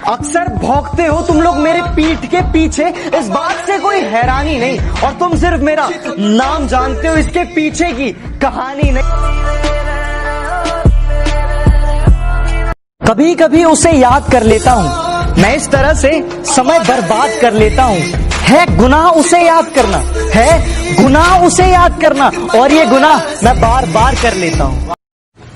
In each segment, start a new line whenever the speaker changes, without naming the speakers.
अक्सर भौंकते हो तुम लोग मेरे पीठ के पीछे, इस बात से कोई हैरानी नहीं, और तुम सिर्फ मेरा नाम जानते हो, इसके पीछे की कहानी नहीं। कभी कभी उसे याद कर लेता हूँ, मैं इस तरह से समय बर्बाद कर लेता हूँ। है गुनाह उसे याद करना, है गुनाह उसे याद करना, और ये गुनाह मैं बार बार कर लेता हूँ।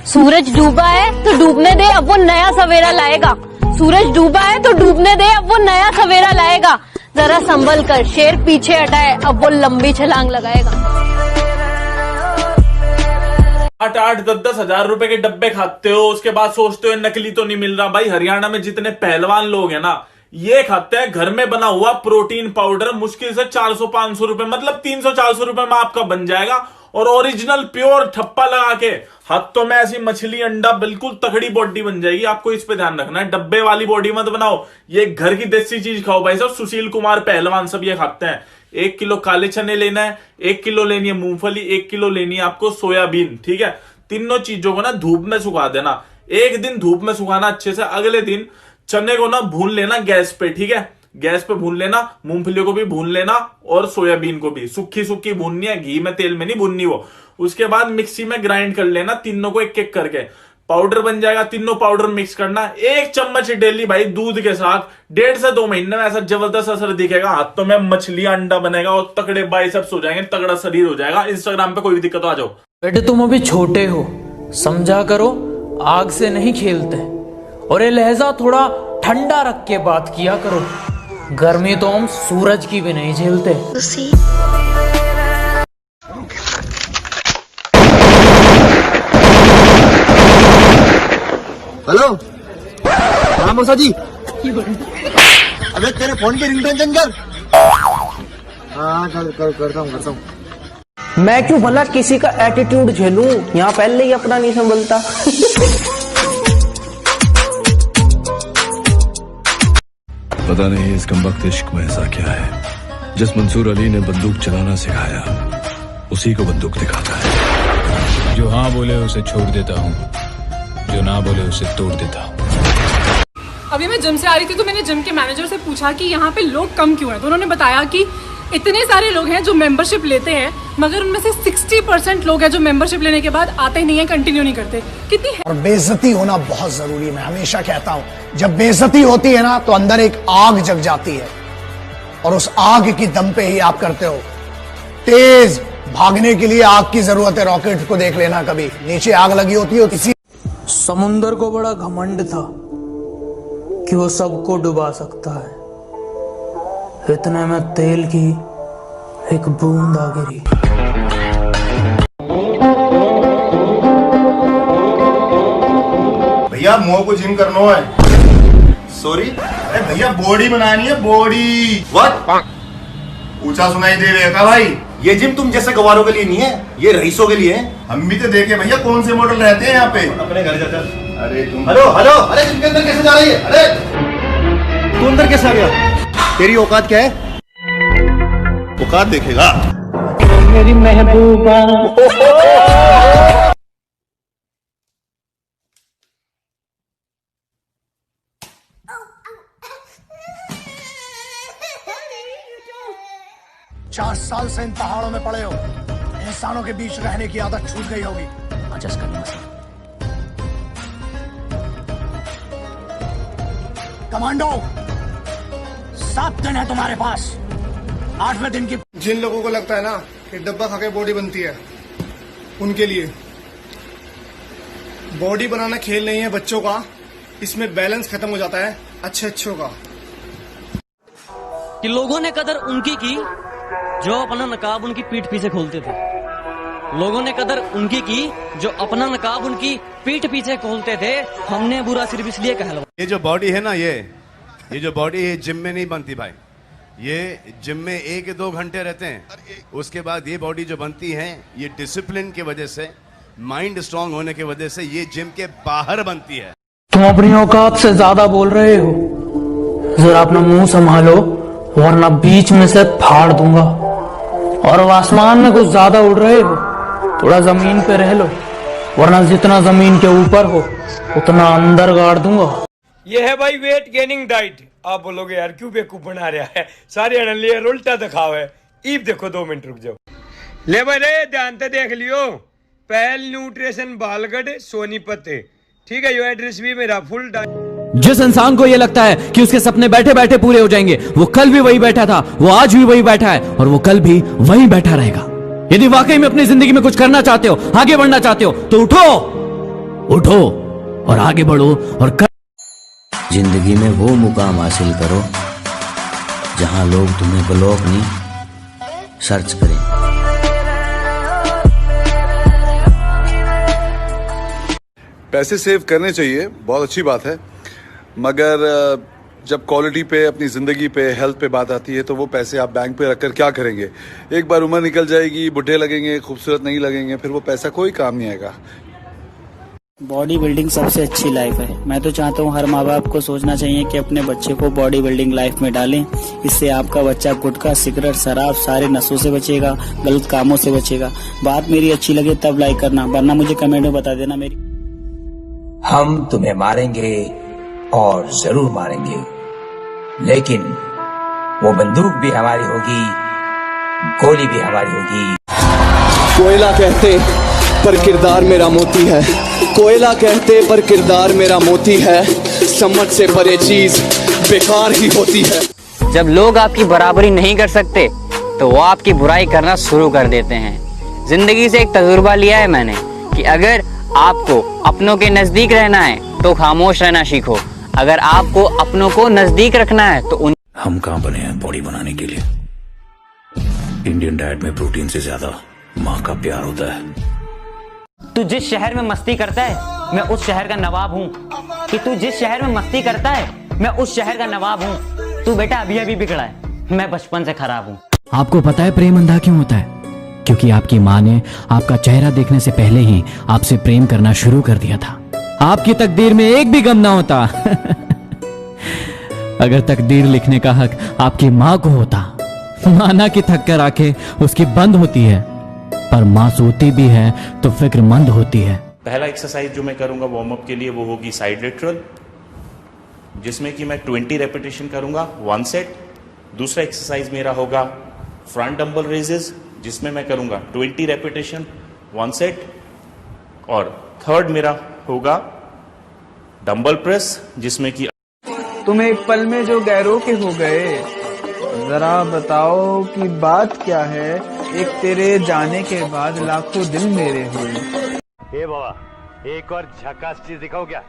सूरज डूबा है तो डूबने दे, अब वो नया सवेरा लाएगा। सूरज डूबा है तो डूबने दे, अब वो नया सवेरा लाएगा। जरा संभल कर, शेर पीछे हटा है, अब वो लंबी छलांग लगाएगा।
8-8, 10-10 हजार रुपए के डब्बे खाते हो, उसके बाद सोचते हो नकली तो नहीं मिल रहा। भाई हरियाणा में जितने पहलवान लोग हैं ना, ये खाते हैं घर में बना हुआ प्रोटीन पाउडर, मुश्किल से 400-500 रुपए, मतलब 300-400 रुपए में आपका बन जाएगा। और ओरिजिनल प्योर ठप्पा लगा के हाथों में ऐसी मछली अंडा, बिल्कुल तगड़ी बॉडी बन जाएगी। आपको इस पे ध्यान रखना है, डब्बे वाली बॉडी मत बनाओ, ये घर की देसी चीज खाओ। भाई साहब सुशील कुमार पहलवान सब ये खाते हैं। 1 किलो काले चने लेना है, 1 किलो लेनी है मूंगफली, 1 किलो लेनी है आपको सोयाबीन, ठीक है। तीनों चीजों को ना धूप में सुखा देना, एक दिन धूप में सुखाना अच्छे से, अगले दिन चने को ना भून लेना गैस पे, ठीक है। गैस पे भून लेना, मूंगफली को भी भून लेना और सोयाबीन को भी सुखी सुखी भूननी है, घी में तेल में नहीं भूननी वो। उसके बाद मिक्सी में ग्राइंड कर लेना तीनों को, एक एक करके पाउडर बन जाएगा। तीनों पाउडर मिक्स करना, 1 चम्मच डेली भाई दूध के साथ। 1.5 से 2 महीने में ऐसा जबरदस्त असर दिखेगा, हाथों में मछली अंडा बनेगा और तगड़े बाइसेप्स हो जाएंगे, तगड़ा शरीर हो जाएगा। इंस्टाग्राम पे कोई भी दिक्कत आ जाओ।
बेटे तुम अभी छोटे हो, समझा करो, आग से नहीं खेलते, और ये लहजा थोड़ा ठंडा रख के बात किया करो। गर्मी तो हम सूरज की भी नहीं झेलते।
हेलो हाँ मौसा जी, अबे तेरे फोन की रिंगटोन चेंज कर। हाँ करता हूँ।
मैं क्यों भला किसी का एटीट्यूड झेलूं, यहाँ पहले ही अपना नहीं संभलता।
पता नहीं इस कमबख्त इश्क में ऐसा क्या है, जिस मंसूर अली ने बंदूक चलाना सिखाया उसी को बंदूक दिखाता है।
जो हाँ बोले उसे छोड़ देता हूँ, जो ना बोले उसे तोड़ देता हूँ।
अभी मैं जिम से आ रही थी तो मैंने जिम के मैनेजर से पूछा कि यहाँ पे लोग कम क्यों हैं, तो उन्होंने बताया कि इतने सारे लोग हैं जो मेंबरशिप लेते हैं, मगर उनमें से 60% लोग हैं जो मेंबरशिप लेने के बाद आते नहीं है, कंटिन्यू नहीं करते। कितनी
और बेइज्जती होना बहुत जरूरी है। मैं हमेशा कहता हूँ, जब बेइज्जती होती है ना तो अंदर एक आग जग जाती है, और उस आग की दम पे ही आप करते हो। तेज भागने के लिए आग की जरूरत है, रॉकेट को देख लेना, कभी नीचे आग लगी होती है किसी।
समुंदर को बड़ा घमंड था कि वो सबको डुबा सकता है, इतने में तेल की एक बूंद आ गिरी।
भैया मोह को जिम करना है। सॉरी, अरे भैया बॉडी बनानी है, बॉडी। व्हाट? ऊंचा सुनाई दे रहा है भाई? ये जिम तुम जैसे गवारों के लिए नहीं है, ये रईसों के लिए है। हम भी तो देखे भैया कौन से मॉडल रहते हैं यहाँ पे। अपने घर जाकर। अरे तुम हेलो, अरे जिम के अंदर कैसे जा रही है? अरे तू अंदर कैसे आ गया? तेरी औकात क्या है? औकात देखेगा
मेरी महबूबा।
चार साल से इन पहाड़ों में पड़े हो, इंसानों के बीच रहने की आदत छूट गई होगी। एडजस्ट करना सर। कमांडो, 7 दिन है तुम्हारे पास, 8वें दिन की।
जिन लोगों को लगता है ना कि डब्बा खा के बॉडी बनती है, उनके लिए बॉडी बनाना खेल नहीं है बच्चों का, इसमें बैलेंस खत्म हो जाता है अच्छों का।
कि लोगों ने कदर उनकी की जो अपना नकाब उनकी पीठ पीछे खोलते थे। लोगों ने कदर उनकी की जो अपना नकाब उनकी पीठ पीछे खोलते थे। हमने बुरा सिर्फ इसलिए कहलवा।
ये जो बॉडी है ना, ये जो बॉडी है जिम में नहीं बनती भाई। ये जिम में 1-2 घंटे रहते हैं, उसके बाद ये बॉडी जो बनती है ये डिसिप्लिन की वजह से, माइंड स्ट्रांग होने की वजह से ये जिम के बाहर बनती है।
तुम अपनी औकात से ज्यादा बोल रहे हो, जरा अपना मुंह संभालो वरना बीच में से फाड़ दूंगा। और आसमान में कुछ ज्यादा उड़ रहे हो, थोड़ा जमीन पे रह लो, वरना जितना जमीन के ऊपर हो उतना अंदर गाड़ दूंगा।
ये है भाई वेट गेनिंग डाइट। आप बोलोगे यार क्यों बेवकूफ बना रहा है, सारे अनलियर उल्टा दिखाओ है। ईब देखो 2 मिनट रुक जाओ। ले भाई रे ध्यान से देख लियो, पहल न्यूट्रिशन बालगढ़ सोनीपत, ठीक है। यो एड्रेस भी मेरा फुल।
जिस इंसान को ये लगता है कि उसके सपने बैठे बैठे पूरे हो जाएंगे, वो कल भी वही बैठा था, वो आज भी वही बैठा है और वो कल भी वही बैठा रहेगा। यदि वाकई में अपनी जिंदगी में कुछ करना चाहते हो, आगे बढ़ना चाहते हो, तो उठो और आगे बढ़ो और
जिंदगी में वो मुकाम हासिल करो जहां लोग तुम्हें ब्लॉक नहीं सर्च करें।
पैसे सेव करने चाहिए, बहुत अच्छी बात है, मगर जब क्वालिटी पे, अपनी ज़िंदगी पे, हेल्थ पे बात आती है तो वो पैसे आप बैंक पे रखकर क्या करेंगे? एक बार उम्र निकल जाएगी, बुढ़े लगेंगे, खूबसूरत नहीं लगेंगे, फिर वो पैसा कोई काम नहीं आएगा।
बॉडी बिल्डिंग सबसे अच्छी लाइफ है। मैं तो चाहता हूँ हर माँ बाप को सोचना चाहिए कि अपने बच्चे को बॉडी बिल्डिंग लाइफ में डालें। इससे आपका बच्चा गुटखा, सिगरेट, शराब, सारे नशों से बचेगा, गलत कामों से बचेगा। बात मेरी अच्छी लगे तब लाइक करना, वरना मुझे कमेंट में बता देना। मेरी
हम तुम्हें मारेंगे और जरूर मारेंगे, लेकिन वो बंदूक भी हमारी होगी, गोली भी हमारी होगी।
कोयला कहते पर किरदार मेरा मोती है, कोयला कहते पर किरदार मेरा मोती है, समझ से परे चीज बेकार ही होती है।
जब लोग आपकी बराबरी नहीं कर सकते तो वो आपकी बुराई करना शुरू कर देते हैं। जिंदगी से एक तजुर्बा लिया है मैंने कि अगर आपको अपनों के नजदीक रहना है तो खामोश रहना सीखो, अगर आपको अपनों को नजदीक रखना है तो
हम कहाँ बने हैं बॉडी बनाने के लिए? इंडियन डाइट में प्रोटीन से ज्यादा माँ का प्यार होता है।
तू जिस शहर में मस्ती करता है मैं उस शहर का नवाब हूँ, कि तू जिस शहर में मस्ती करता है मैं उस शहर का नवाब हूँ। तू बेटा अभी अभी बिगड़ा है, मैं बचपन से खराब हूँ।
आपको पता है प्रेम अंधा क्यों होता है? क्योंकि आपकी माँ ने आपका चेहरा देखने से पहले ही आपसे प्रेम करना शुरू कर दिया था। आपकी तकदीर में एक भी गम ना होता अगर तकदीर लिखने का हक आपकी माँ को होता। माना कि थक कर आंखें उसकी बंद होती है, पर माँ सोती भी है तो फिक्रमंद होती है।
पहला एक्सरसाइज जो मैं करूंगा वार्म अप के लिए वो होगी साइड लेटरल, जिसमें कि मैं 20 रेपिटेशन करूंगा 1 सेट। दूसरा एक्सरसाइज मेरा होगा फ्रंट डंबल रेजेस, जिसमें मैं करूंगा 20 रेपिटेशन 1 सेट। और थर्ड मेरा होगा डंबल प्रेस, जिसमें कि
तुम एक पल में जो गैरों के हो गए, जरा बताओ कि बात क्या है। एक तेरे जाने के बाद लाखों दिल मेरे हुए।
ए बाबा, एक और झकास चीज दिखाओ क्या?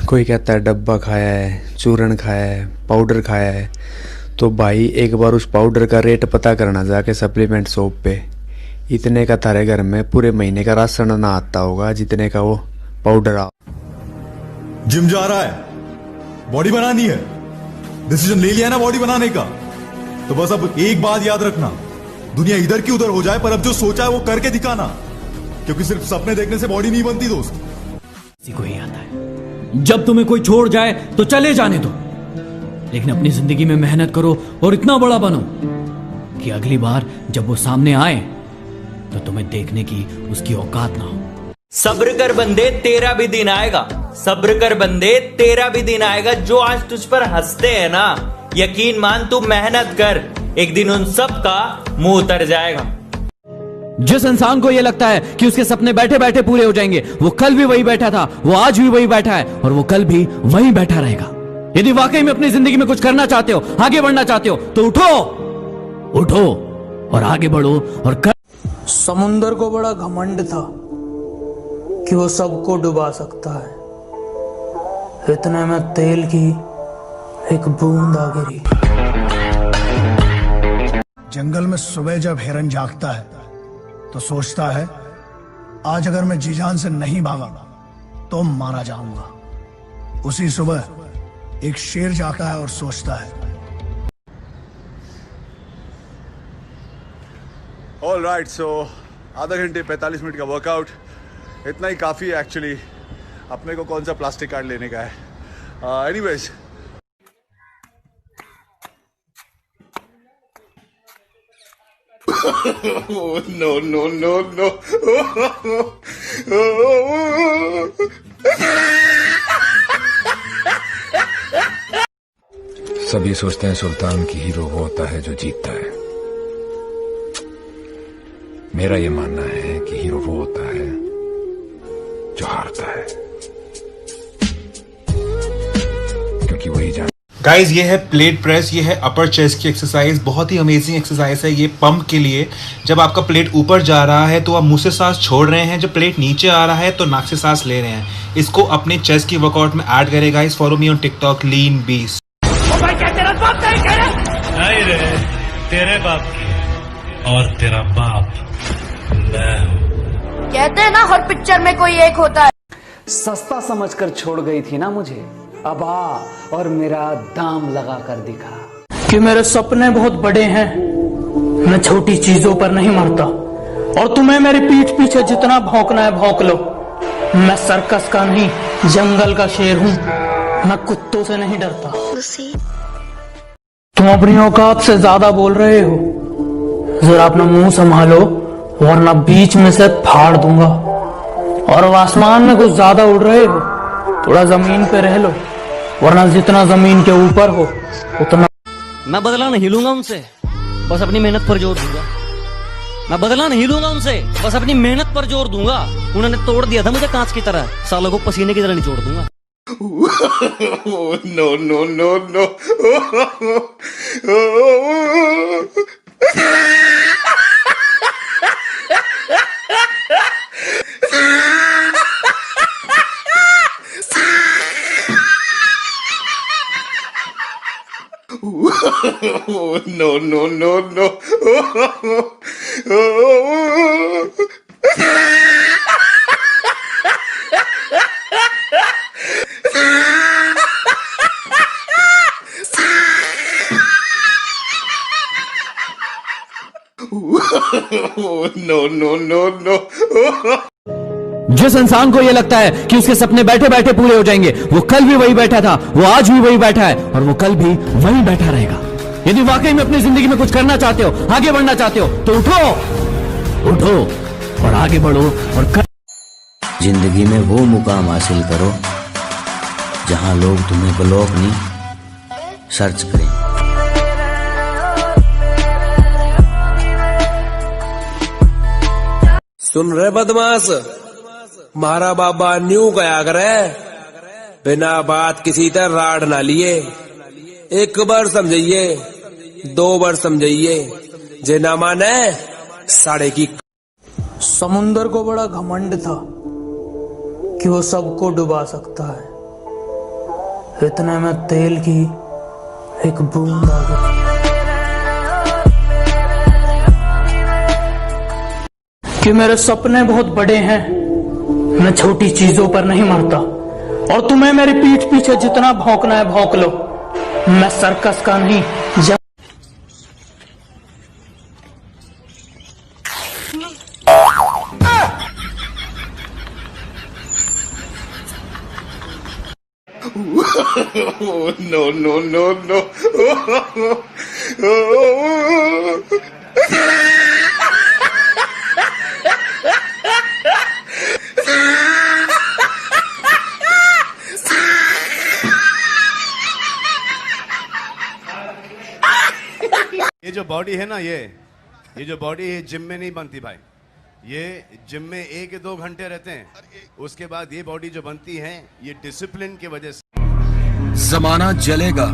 कोई कहता है डब्बा खाया है, चूरन खाया है, पाउडर खाया है, तो भाई एक बार उस पाउडर का रेट पता करना जाके सप्लीमेंट शॉप पे। इतने का तारे घर में पूरे महीने का राशन ना आता होगा जितने का वो पाउडर आ।
जिम जा रहा है, बॉडी बनानी है, डिसीजन ले लिया ना बॉडी बनाने का, तो बस अब एक बात याद रखना, दुनिया इधर की उधर हो जाए पर अब जो सोचा है वो करके दिखाना, क्योंकि सिर्फ सपने देखने से बॉडी नहीं बनती दोस्त।
किसी को ही आता है जब तुम्हें कोई छोड़ जाए तो चले जाने दो, लेकिन अपनी जिंदगी में मेहनत करो और इतना बड़ा बनो कि अगली बार जब वो सामने आए तो तुम्हें देखने की उसकी औकात ना हो।
सब्र कर बंदे तेरा भी दिन आएगा, सब्र कर बंदे तेरा भी दिन आएगा। जो आज तुझ पर हंसते हैं ना, यकीन मान तू मेहनत कर, एक दिन उन सब का मुंह उतर जाएगा।
जिस इंसान को यह लगता है कि उसके सपने बैठे बैठे पूरे हो जाएंगे, वो कल भी वही बैठा था, वो आज भी वही बैठा है और वो कल भी वही बैठा रहेगा। यदि वाकई में अपनी जिंदगी में कुछ करना चाहते हो, आगे बढ़ना चाहते हो, तो उठो और आगे बढ़ो और कर।
समुंदर को बड़ा घमंड था कि वो सबको डुबा सकता है, इतने में तेल की एक बूंद आ गिरी।
जंगल में सुबह जब हिरन जागता है तो सोचता है आज अगर मैं जी जान से नहीं भागा तो मारा जाऊंगा। उसी सुबह एक शेर जाता है और सोचता है,
ऑल राइट, सो आधा घंटे 45 मिनट का वर्कआउट इतना ही काफ़ी है एक्चुअली। अपने को कौन सा प्लास्टिक कार्ड लेने का है। Anyways
no no no no.
सभी सोचते हैं सुल्तान की हीरो वो होता है जो जीतता है। मेरा ये मानना है कि हीरो वो होता है जो हारता है, क्योंकि वही जान।
गाइज ये है प्लेट प्रेस, ये है अपर चेस्ट की एक्सरसाइज। बहुत ही अमेजिंग एक्सरसाइज है ये पंप के लिए। जब आपका प्लेट ऊपर जा रहा है तो आप मुंह से सांस छोड़ रहे हैं, जब प्लेट नीचे आ रहा है तो नाक से सांस ले रहे हैं। इसको अपने चेस्ट की वर्कआउट में ऐड करें guys. Follow me on TikTok lean beast.
नहीं रे, तेरे बाप की और तेरा बाप मैं हूं।
कहते हैं ना हर पिक्चर में कोई एक होता है।
सस्ता समझकर छोड़ गई थी ना मुझे, अब आ और मेरा दाम लगा कर दिखा।
कि मेरे सपने बहुत बड़े हैं, मैं छोटी चीजों पर नहीं मरता। और तुम्हें मेरी पीठ पीछे जितना भौंकना है भौंक लो। मैं सर्कस का नहीं, जंगल का शेर हूँ। मैं कुत्तों से नहीं डरता। तुम अपनी औकात से ज्यादा बोल रहे हो, जरा अपना मुंह संभालो वरना बीच में से फाड़ दूंगा। और अब आसमान में कुछ ज्यादा उड़ रहे हो, थोड़ा जमीन पे रह लो, वरना जितना जमीन के ऊपर हो उतना।
मैं बदला नहीं लूंगा उनसे, बस अपनी मेहनत पर जोर दूंगा। मैं बदला नहीं लूंगा उनसे, बस अपनी मेहनत पर जोर दूंगा। उन्होंने तोड़ दिया था मुझे कांच की तरह, सालों को पसीने की तरह निचोड़ दूंगा।
No no no no. No no no no. No no no no.
जिस इंसान को यह लगता है कि उसके सपने बैठे बैठे पूरे हो जाएंगे, वो कल भी वही बैठा था, वो आज भी वही बैठा है और वो कल भी वही बैठा रहेगा। यदि वाकई में अपनी जिंदगी में कुछ करना चाहते हो, आगे बढ़ना चाहते हो, तो उठो उठो और आगे बढ़ो और कर।
जिंदगी में वो मुकाम हासिल करो जहां लोग तुम्हें ब्लॉक नहीं सर्च करें।
सुन रहे बदमाश, मारा बाबा न्यू गया करे, बिना बात किसी तरह राड ना लिए। एक बार समझिए, 2 बार समझिए, जे ना माने साढ़े की।
समुंदर को बड़ा घमंड था कि वो सबको डुबा सकता है। इतने में तेल की एक बूंद आ गई। कि मेरे सपने बहुत बड़े हैं, मैं छोटी चीजों पर नहीं मरता। और तुम्हें मेरी पीठ पीछे जितना भौंकना है भौंक लो। मैं सर्कस का नहीं,
नो नो नो नो।
ये जो बॉडी है ना, ये जो बॉडी है जिम में नहीं बनती भाई। ये जिम में 1-2 घंटे रहते हैं, उसके बाद ये बॉडी जो बनती है ये डिसिप्लिन की वजह से।
जमाना जलेगा,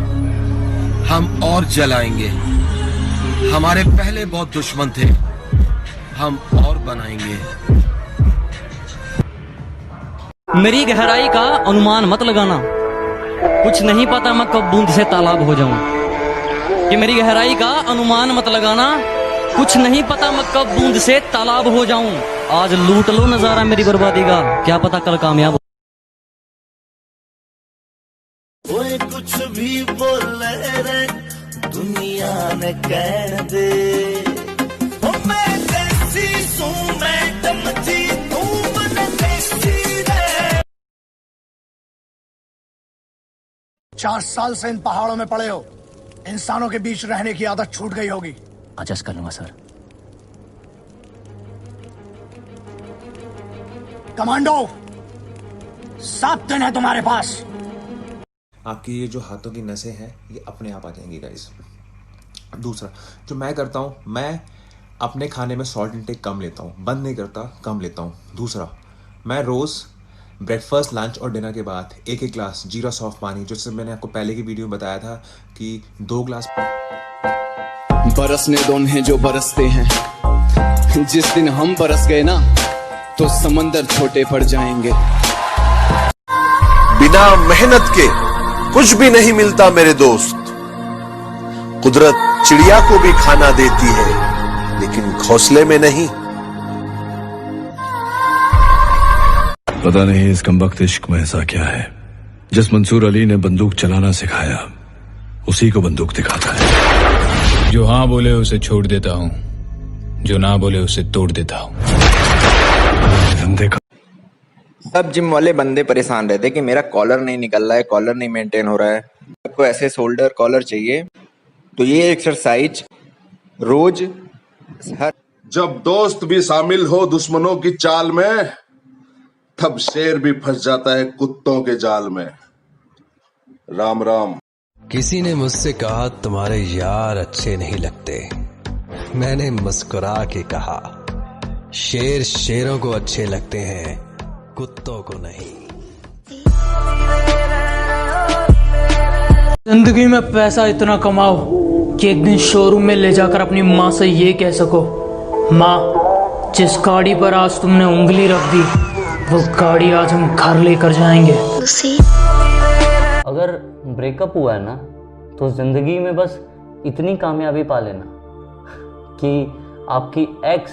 हम और जलाएंगे। हमारे पहले बहुत दुश्मन थे, हम और बनाएंगे।
मेरी गहराई का अनुमान मत लगाना, कुछ नहीं पता मैं कब बूंद से तालाब हो जाऊं। कि मेरी गहराई का अनुमान मत लगाना, कुछ नहीं पता मैं कब बूंद से तालाब हो जाऊं। आज लूट लो नजारा मेरी बर्बादी का, क्या पता कल कामयाब
ओए कुछ भी बोले रे दुनिया ने कह दे ओ मैं देसी सू मैडम जी तू मन देसी रे।
4 साल से इन पहाड़ों में पड़े हो, इंसानों के बीच रहने की आदत छूट गई होगी।
एडजस्ट कर लूंगा सर।
कमांडो 7 दिन है तुम्हारे पास।
आपकी ये जो हाथों की नसें हैं ये अपने आप आ जाएंगी गाइस। दूसरा जो मैं करता हूँ, मैं अपने खाने में सॉल्ट इंटेक कम लेता हूँ, बंद नहीं करता, कम लेता हूँ। दूसरा मैं रोज़ ब्रेकफास्ट, लंच और डिनर के बाद 1-1 ग्लास जीरा सॉफ्ट पानी, जिससे मैंने आपको पहले की वीडियो में बताया था कि 2 ग्लास।
बरसने दो उन्हें जो बरसते हैं, जिस दिन हम बरस गए ना तो समंदर छोटे पड़ जाएंगे।
बिना मेहनत के कुछ भी नहीं मिलता मेरे दोस्त। कुदरत चिड़िया को भी खाना देती है लेकिन घोंसले में नहीं।
पता नहीं इस कमबख्त इश्क में ऐसा क्या है, जिस मंसूर अली ने बंदूक चलाना सिखाया उसी को बंदूक दिखाता है।
जो हाँ बोले उसे छोड़ देता हूँ, जो ना बोले उसे तोड़ देता हूँ।
सब जिम वाले बंदे परेशान रहते कि मेरा कॉलर नहीं निकल रहा है, कॉलर नहीं मेंटेन हो रहा है। आपको ऐसे शोल्डर कॉलर चाहिए तो ये एक्सरसाइज रोज हर।
जब दोस्त भी शामिल हो दुश्मनों की चाल में, तब शेर भी फंस जाता है कुत्तों के जाल में। राम राम।
किसी ने मुझसे कहा तुम्हारे यार अच्छे नहीं लगते। मैंने मुस्कुरा के कहा शेर शेरों को अच्छे लगते हैं, कुत्तों को नहीं।
जिंदगी में पैसा इतना कमाओ कि एक दिन शोरूम में ले जाकर अपनी माँ से ये कह सको, माँ जिस गाड़ी पर आज तुमने उंगली रख दी वो गाड़ी आज हम घर लेकर जाएंगे।
अगर ब्रेकअप हुआ है ना तो जिंदगी में बस इतनी कामयाबी पा लेना कि आपकी एक्स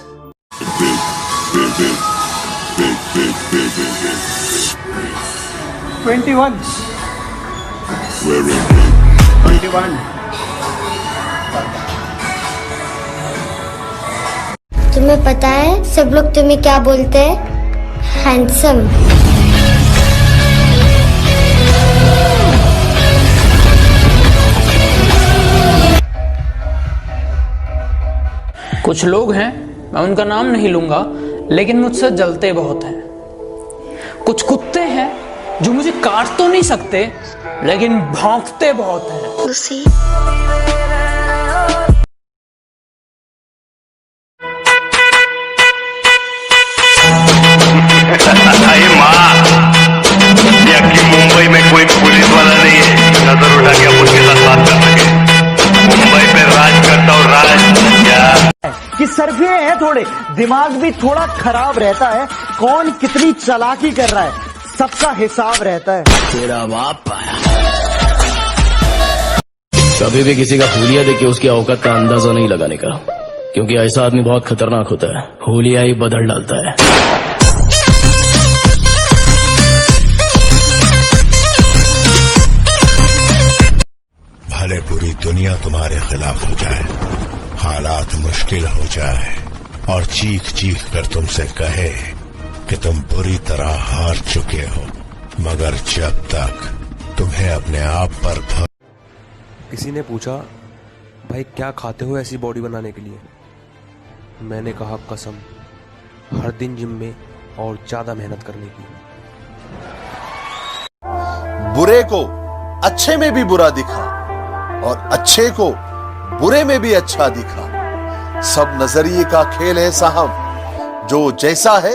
21
तुम्हें पता है सब लोग तुम्हें क्या बोलते हैं? हैंडसम।
कुछ लोग हैं, मैं उनका नाम नहीं लूंगा, लेकिन मुझसे जलते बहुत हैं। कुछ कुत्ते हैं जो मुझे काट तो नहीं सकते लेकिन भौंकते बहुत हैं।
अरे माँ, मुंबई में कोई पुलिस वाला नहीं है नजर उठा के अपन के साथ बात कर सके। मुंबई पे राज करता हूँ, राज क्या
कि सर्वे है, थोड़े दिमाग भी थोड़ा खराब रहता है। कौन कितनी चालाकी कर रहा है सबका हिसाब रहता है।
तेरा बाप आया। कभी भी किसी का हुलिया देख के उसकी औकात का अंदाजा नहीं लगाने का, क्योंकि ऐसा आदमी बहुत खतरनाक होता है, हुलिया ही बदल डालता है।
भले पूरी दुनिया तुम्हारे खिलाफ हो जाए, हालात मुश्किल हो जाए और चीख चीख कर तुमसे कहे कि तुम बुरी तरह हार चुके हो, मगर जब तक तुम्हें अपने आप पर
किसी ने पूछा भाई क्या खाते हो ऐसी बॉडी बनाने के लिए? मैंने कहा कसम, हर दिन जिम में और ज्यादा मेहनत करने की।
बुरे को अच्छे में भी बुरा दिखा और अच्छे को बुरे में भी अच्छा दिखा। सब नजरिए का खेल है साहब, जो जैसा है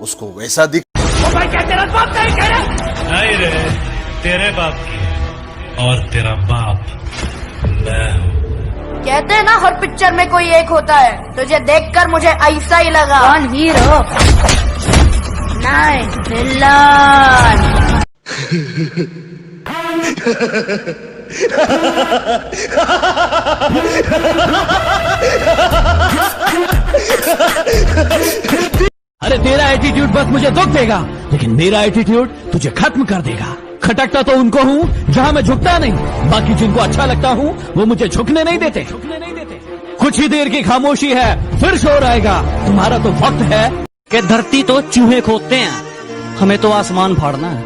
उसको वैसा दिख।
भाई क्या तेरा बाप नहीं कह रहा? नहीं रे, तेरे बाप की और तेरा बाप मैं हूँ।
कहते हैं ना हर पिक्चर में कोई एक होता है, तुझे देखकर मुझे ऐसा ही लगा। कौन हीरो? नहीं विलन।
अरे तेरा एटीट्यूड बस मुझे दुख देगा, लेकिन मेरा एटीट्यूड तुझे खत्म कर देगा। खटकता तो उनको हूँ जहां मैं झुकता नहीं, बाकी जिनको अच्छा लगता हूँ वो मुझे झुकने नहीं देते। कुछ ही देर की खामोशी है, फिर शोर आएगा। तुम्हारा तो वक्त है
कि धरती तो चूहे खोदते हैं, हमें तो आसमान फाड़ना है।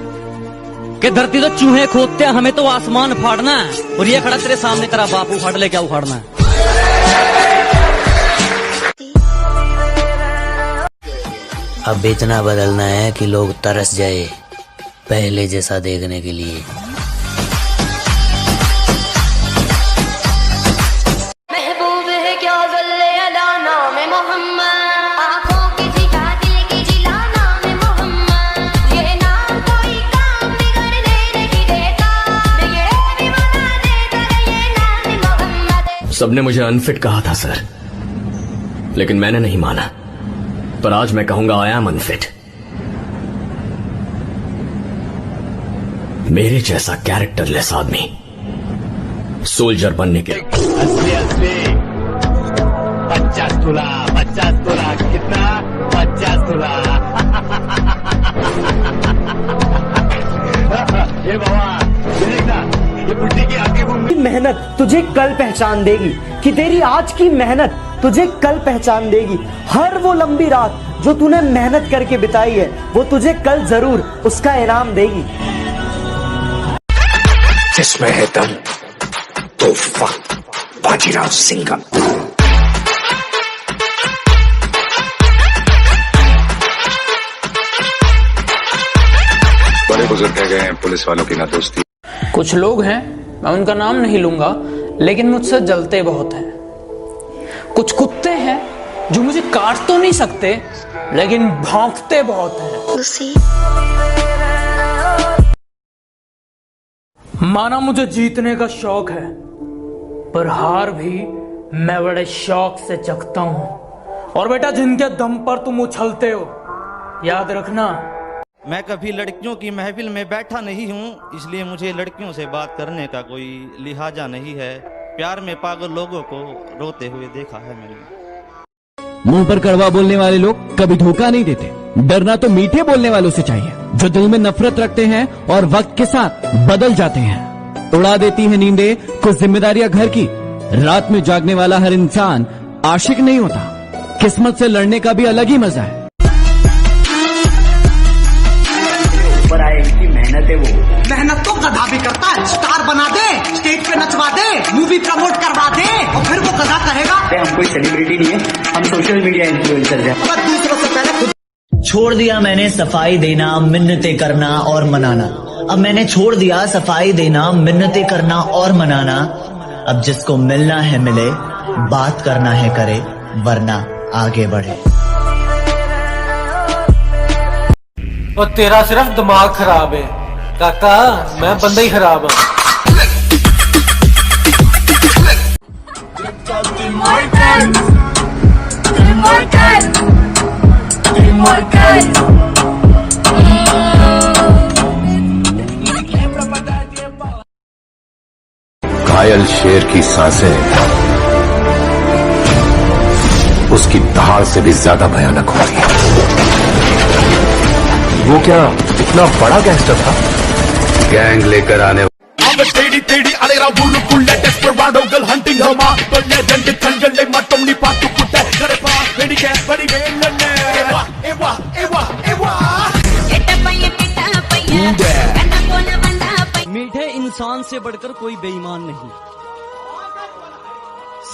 कि धरती तो चूहे खोदते हैं, हमें तो आसमान फाड़ना है। और ये खड़ा तेरे सामने तेरा बाप उखाड़ ले, क्या उखाड़ना है?
अब इतना बदलना है कि लोग तरस जाए पहले जैसा देखने के लिए।
महबूब है क्या गल्ले अदा नाम मोहम्मद, आंखों की झिझा दिल की जिला नाम मोहम्मद। ये नाम कोई काम बिगड़ने नहीं देता, ये भी बता देता ये नाम मोहम्मद।
सबने मुझे अनफिट कहा था सर, लेकिन मैंने नहीं माना। पर आज मैं कहूंगा आई एम अनफिट। मेरे जैसा कैरेक्टरलेस आदमी सोल्जर बनने के
50 तोला कितना? 50 तोला। ये बाबा ये बुढ़ी की आंखें
मेहनत तुझे कल पहचान देगी, कि तेरी आज की मेहनत तुझे कल पहचान देगी। हर वो लंबी रात जो तूने मेहनत करके बिताई है, वो तुझे कल जरूर उसका इनाम देगी।
जिसमें है दम तोहफा बाजीराव सिंघम।
बड़े बुजुर्ग कह गए हैं पुलिस वालों की ना दोस्ती।
कुछ लोग हैं, मैं उनका नाम नहीं लूंगा, लेकिन मुझसे जलते बहुत हैं। कुछ कुत्ते हैं जो मुझे काट तो नहीं सकते, लेकिन भौंकते बहुत हैं। माना मुझे जीतने का शौक है, पर हार भी मैं बड़े शौक से चखता हूं। और बेटा, जिनके दम पर तुम उछलते हो, याद रखना
मैं कभी लड़कियों की महफिल में बैठा नहीं हूँ, इसलिए मुझे लड़कियों से बात करने का कोई लिहाजा नहीं है। प्यार में पागल लोगों को रोते हुए देखा है मैंने।
मुंह पर कड़वा बोलने वाले लोग कभी धोखा नहीं देते। डरना तो मीठे बोलने वालों से चाहिए, जो दिल में नफरत रखते हैं और वक्त के साथ बदल जाते हैं। उड़ा देती है नींदें कुछ जिम्मेदारियां घर की। रात में जागने वाला हर इंसान आशिक नहीं होता। किस्मत से लड़ने का भी अलग ही मजा है।
ऊपर आए इनकी मेहनत है, वो
मेहनत तो गधा भी करता है। स्टार बना दे, स्टेज पे नचवा दे, मूवी प्रमोट करवा दे, और फिर वो गधा कहेगा
हम कोई सेलिब्रिटी नहीं है, हम सोशल मीडिया इन्फ्लुएंसर हैं।
दूसरों से पहले खुद
छोड़ दिया मैंने सफाई देना, मिन्नतें करना और मनाना। अब मैंने छोड़ दिया सफाई देना, मिन्नतें करना और मनाना। अब जिसको मिलना है मिले, बात करना है करे, वरना आगे बढ़े।
और तेरा सिर्फ दिमाग खराब है काका, मैं बंदा ही खराब हूँ।
घायल शेर की सांसें उसकी दहाड़ से भी ज्यादा भयानक होती है। वो क्या इतना बड़ा गैंगस्टर था? गैंग लेकर आने
தேடி தேடி அலைறா ஊருக்குள்ள டெஸ்பராடோகள் ஹண்டிங் ஹமா தொல்லை ரெண்டு கண்களை மட்டும் நீ பார்த்து புட்ட கரப்பா வெடிக்க வடி வேலண்ணே ஏவா ஏவா ஏவா ஏவா
मीठे इंसान से बढ़कर कोई बेईमान नहीं,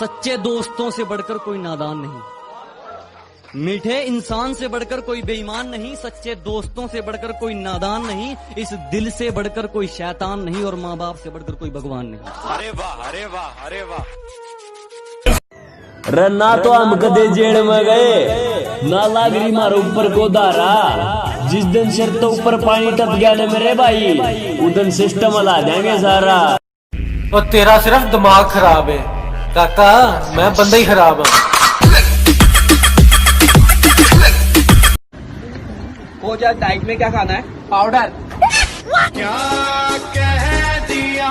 सच्चे दोस्तों से बढ़कर कोई नादान नहीं। मीठे इंसान से बढ़कर कोई बेईमान नहीं, सच्चे दोस्तों से बढ़कर कोई नादान नहीं, इस दिल से बढ़कर कोई शैतान नहीं, और माँ बाप से बढ़कर कोई भगवान नहीं।
अरे वाह अरे वाह अरे वाह।
रन्ना तो हम कदे जेड़ में गए ना लागरी मारो ऊपर को धारा। जिस दिन सिर तो ऊपर पानी टप गया ना मेरे भाई, उधर सिस्टम हिला देंगे सारा।
और तेरा सिर्फ दिमाग खराब है काका, मैं बंदा ही खराब हूँ।
वो जा डाइट में क्या खाना है? पाउडर।
क्या कह दिया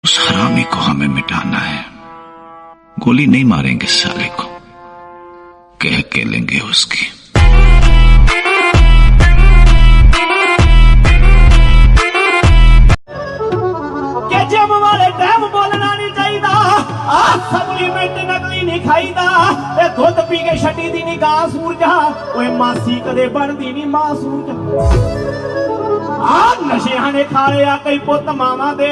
उस हरामी को हमें मिटाना है। गोली नहीं मारेंगे साले को, कह के लेंगे उसकी।
ਗਾ ਸੂਰਜਾ ਓਏ ਮਾਸੀ ਕਦੇ ਬਣਦੀ ਨਹੀਂ ਮਾਂ ਸੂਰਜਾ ਆ ਨਸ਼ਿਆਂ ਨੇ ਖਾ ਲਿਆ ਕਈ ਪੁੱਤ ਮਾਵਾਂ ਦੇ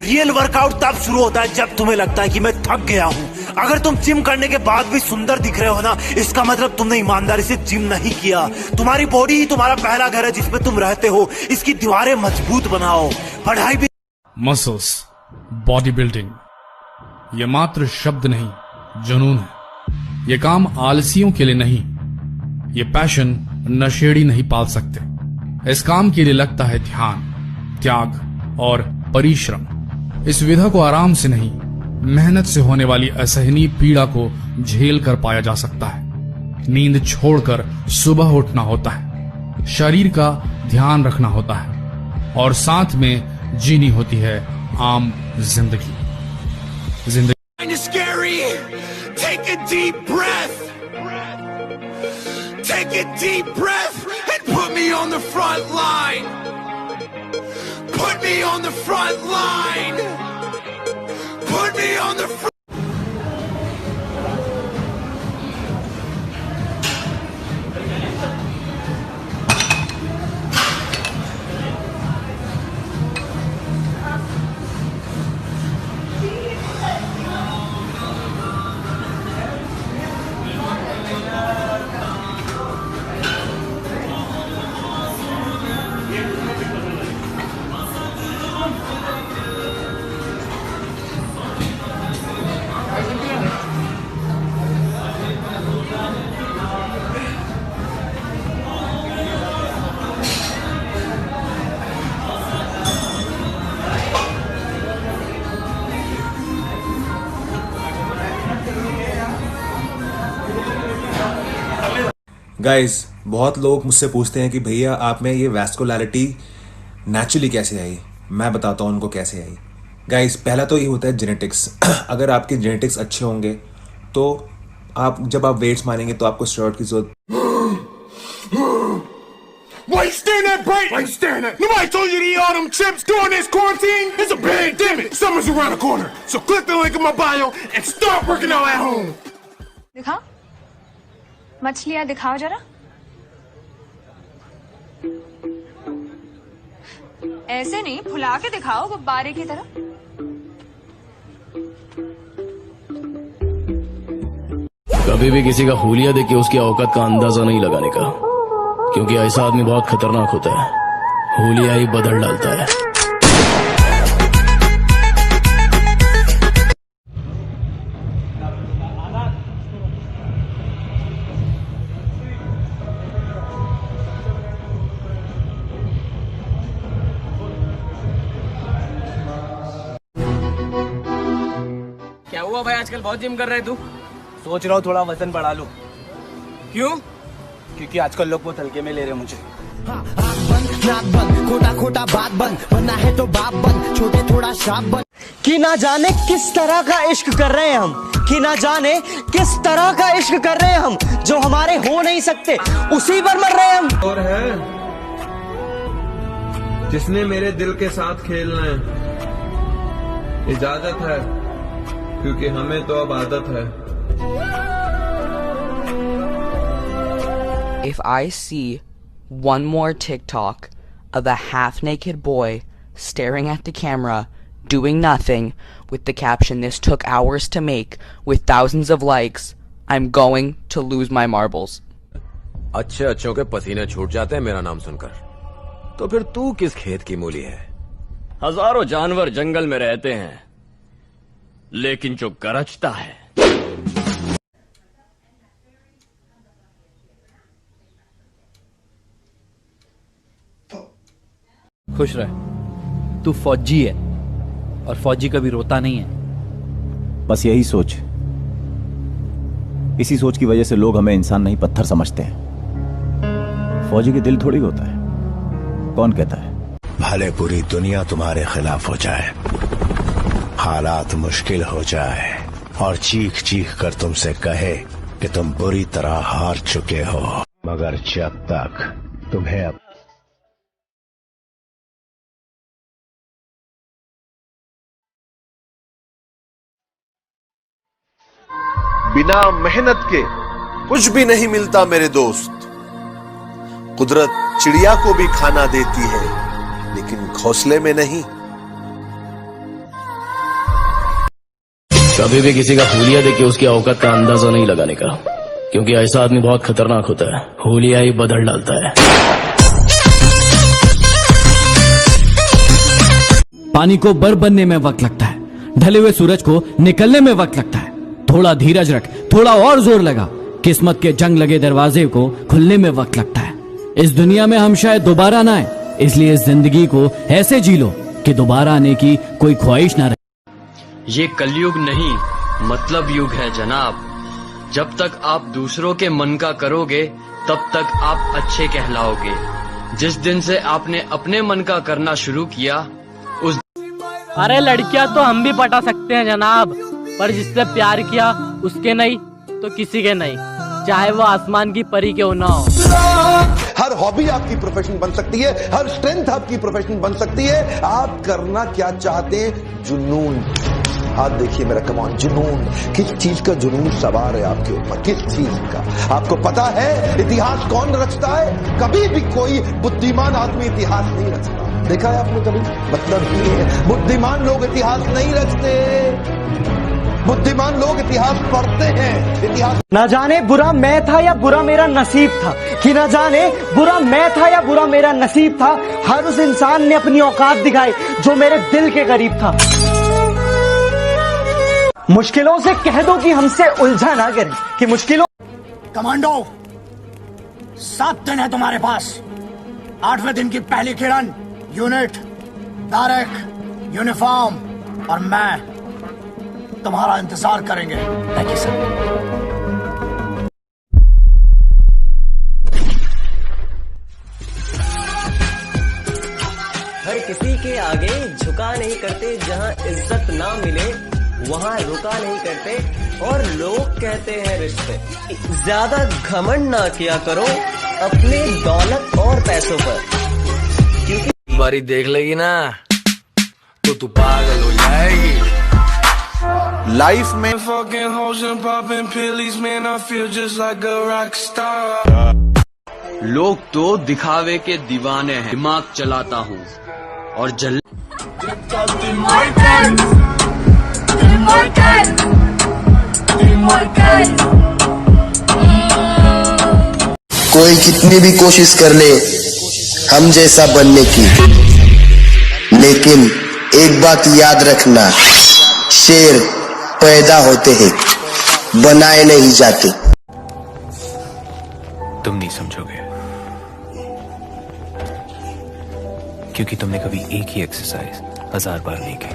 रियल वर्कआउट तब शुरू होता है जब तुम्हें लगता है कि मैं थक गया हूँ। अगर तुम जिम करने के बाद भी सुंदर दिख रहे हो ना, इसका मतलब तुमने ईमानदारी से जिम नहीं किया। तुम्हारी बॉडी ही तुम्हारा पहला घर है जिसमें तुम रहते हो। इसकी दीवारें मजबूत बनाओ, पढ़ाई भी।
मसल्स, बॉडी बिल्डिंग, ये मात्र शब्द नहीं, जुनून है। ये काम आलसियों के लिए नहीं, ये पैशन नशेड़ी नहीं पाल सकते। इस काम के लिए लगता है ध्यान, त्याग और परिश्रम। इस विधा को आराम से नहीं, मेहनत से होने वाली असहनीय पीड़ा को झेल कर पाया जा सकता है। नींद छोड़कर सुबह उठना होता है, शरीर का ध्यान रखना होता है और साथ में जीनी होती है आम जिंदगी।
Take a deep breath. Take a deep breath and put me on the front line. Put me on the front line. Put me on the front.
Guys, बहुत लोग मुझसे पूछते हैं कि भैया आप में ये वैस्कुलरिटी नेचुरली कैसे आई। मैं बताता हूँ उनको कैसे आई। गाइस, पहला तो ये होता है जेनेटिक्स। अगर आपके जेनेटिक्स अच्छे होंगे तो आप जब आप वेट्स मारेंगे तो आपको स्टेरॉइड की जरूरत।
Why you staring at Bright? Why you staring at? Nobody told you to eat all them chips during this quarantine? It's a pandemic. Summer's around the corner. So click the link in my bio and start working out at home.
दिखाओ मछलियां, दिखाओ जरा। ऐसे नहीं, फुला के दिखाओ गुब्बारे की तरह।
कभी भी किसी का हुलिया देख के उसकी औकात का अंदाजा नहीं लगाने का, क्योंकि ऐसा आदमी बहुत खतरनाक होता है। हुलिया ही बदल डालता है।
क्या हुआ भाई, आजकल बहुत जिम कर रहे तू?
सोच रहा हूँ थोड़ा वजन बढ़ा लूं।
क्यों?
क्योंकि आजकल लोग बहुत हल्के में ले रहे हैं मुझे।
खोटा खोटा बात बंद, बनना है तो बाप बंद, छोटे थोड़ा शाप बंद।
कि ना जाने किस तरह का इश्क कर रहे हैं हम, कि ना जाने किस तरह का इश्क कर रहे हैं हम, जो हमारे हो नहीं सकते उसी पर मर रहे हैं हम।
और है जिसने मेरे दिल के साथ खेलना है, इजाजत है क्योंकि हमें तो अब आदत है।
If I see one more TikTok of a half-naked boy staring at the camera, doing nothing, with the caption "This took hours to make," with thousands of likes, I'm going to lose my marbles.
अच्छे अच्छों के पसीने छूट जाते हैं मेरा नाम सुनकर। तो फिर तू किस खेत की मूली है?
हजारों जानवर जंगल में रहते हैं, लेकिन जो गरजता है।
खुश रह, तू फौजी है और फौजी कभी रोता नहीं है।
बस यही सोच, इसी सोच की वजह से लोग हमें इंसान नहीं पत्थर समझते हैं। फौजी के दिल थोड़ी होता है, कौन कहता है?
भले पूरी दुनिया तुम्हारे खिलाफ हो जाए, हालात मुश्किल हो जाए और चीख चीख कर तुमसे कहे कि तुम बुरी तरह हार चुके हो, मगर जब तक तुम्हें
बिना मेहनत के कुछ भी नहीं मिलता मेरे दोस्त। कुदरत चिड़िया को भी खाना देती है, लेकिन घोंसले में नहीं।
कभी भी किसी का हुलिया देख के उसकी औकात का अंदाजा नहीं लगाने का, क्योंकि ऐसा आदमी बहुत खतरनाक होता है। हुलिया ही बदल डालता है। पानी को बर बनने में वक्त लगता है, ढले हुए सूरज को निकलने में वक्त लगता है। थोड़ा धीरज रख, थोड़ा और जोर लगा, किस्मत के जंग लगे दरवाजे को खुलने में वक्त लगता है। इस दुनिया में हम शायद दोबारा ना आए, इसलिए इस जिंदगी को ऐसे जी लो कि दोबारा आने की कोई ख्वाहिश ना रहे।
ये कलयुग नहीं मतलब युग है जनाब। जब तक आप दूसरों के मन का करोगे तब तक आप अच्छे कहलाओगे। जिस दिन से आपने अपने मन का करना शुरू किया उस
अरे लड़कियां तो हम भी पटा सकते हैं जनाब, पर जिससे प्यार किया उसके नहीं तो किसी के नहीं, चाहे वो आसमान की परी क्यों ना हो।
हर हॉबी आपकी प्रोफेशन बन सकती है, हर स्ट्रेंथ आपकी प्रोफेशन बन सकती है। आप करना क्या चाहते हैं? जुनून। आप देखिए मेरा कमान, जुनून। किस चीज का जुनून सवार है आपके ऊपर? किस चीज का? आपको पता है इतिहास कौन रचता है? कभी भी कोई बुद्धिमान आदमी इतिहास नहीं रचता। देखा है आपने कभी? मतलब ये है, बुद्धिमान लोग इतिहास नहीं रचते, बुद्धिमान लोग इतिहास पढ़ते हैं। इतिहास
ना जाने बुरा मैं था या बुरा मेरा नसीब था, कि ना जाने बुरा मैं था या बुरा मेरा नसीब था। हर उस इंसान ने अपनी औकात दिखाई जो मेरे दिल के करीब था। मुश्किलों से कह दो कि हमसे उलझा ना करें, कि मुश्किलों।
कमांडो, 7 दिन है तुम्हारे पास। 8वें दिन की पहली किरण, यूनिट, तारक, यूनिफॉर्म और मैं तुम्हारा इंतजार करेंगे। Thank you sir.
हर किसी के आगे झुका नहीं करते, जहां इज्जत ना मिले वहां रुका नहीं करते, और लोग कहते हैं रिश्ते। ज्यादा घमंड ना किया करो अपने दौलत और पैसों पर, क्योंकि
एक बारी देख लेगी ना तो तू पागल हो जाएगी।
लाइफ में
लोग तो दिखावे के दीवाने हैं। दिमाग चलाता हूँ और जल
कोई कितनी भी कोशिश कर ले हम जैसा बनने की, लेकिन एक बात याद रखना, शेर पैदा होते हैं, बनाए नहीं जाते।
तुम नहीं समझोगे, क्योंकि तुमने कभी एक ही एक्सरसाइज 1000 बार नहीं की।